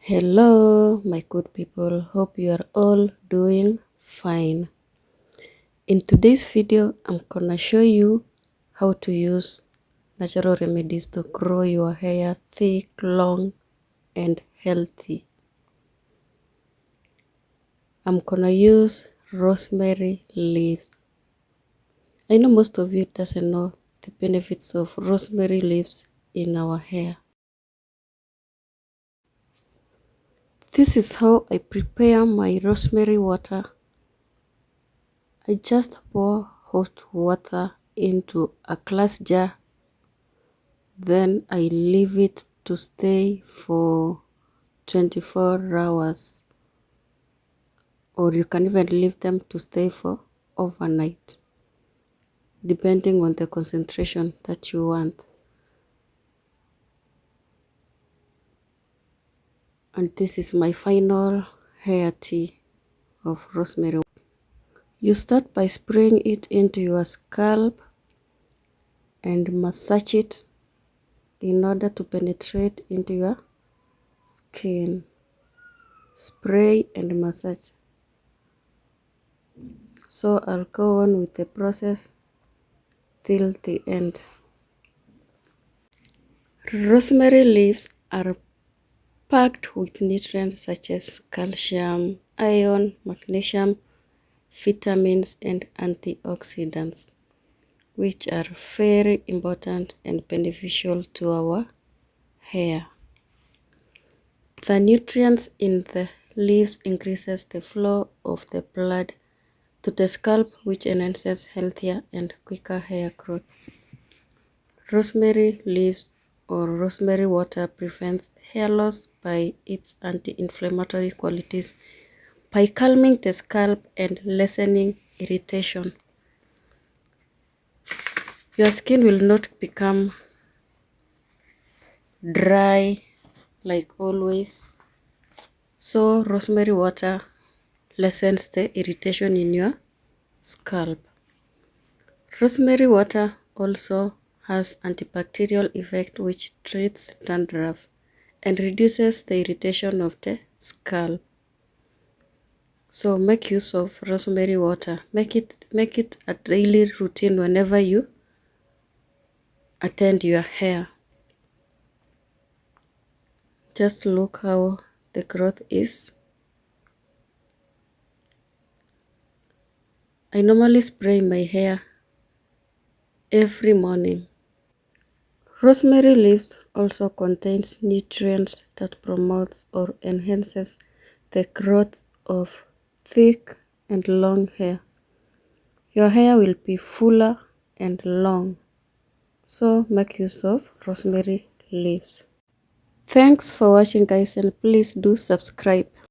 Hello, my good people. Hope you are all doing fine. In today's video, I'm gonna show you how to use natural remedies to grow your hair thick, long, and healthy. I'm gonna use rosemary leaves. I know most of you doesn't know the benefits of rosemary leaves in our hair. This is how I prepare my rosemary water. I just pour hot water into a glass jar, then I leave it to stay for 24 hours, or you can even leave them to stay for overnight, depending on the concentration that you want. And this is my final hair tea of rosemary. You start by spraying it into your scalp and massage it in order to penetrate into your skin. Spray and massage. So I'll go on with the process till the end. Rosemary leaves are packed with nutrients such as calcium, iron, magnesium, vitamins, and antioxidants, which are very important and beneficial to our hair. The nutrients in the leaves increases the flow of the blood to the scalp, which enhances healthier and quicker hair growth. Rosemary leaves or rosemary water prevents hair loss by its anti-inflammatory qualities by calming the scalp and lessening irritation. Your skin will not become dry like always. So rosemary water lessens the irritation in your scalp. Rosemary water also has antibacterial effect which treats dandruff and reduces the irritation of the scalp. So make use of rosemary water. Make it a daily routine whenever you attend your hair. Just look how the growth is. I normally spray my hair every morning. Rosemary leaves also contains nutrients that promotes or enhances the growth of thick and long hair. Your hair will be fuller and long, so make use of rosemary leaves. Thanks for watching guys, and please do subscribe.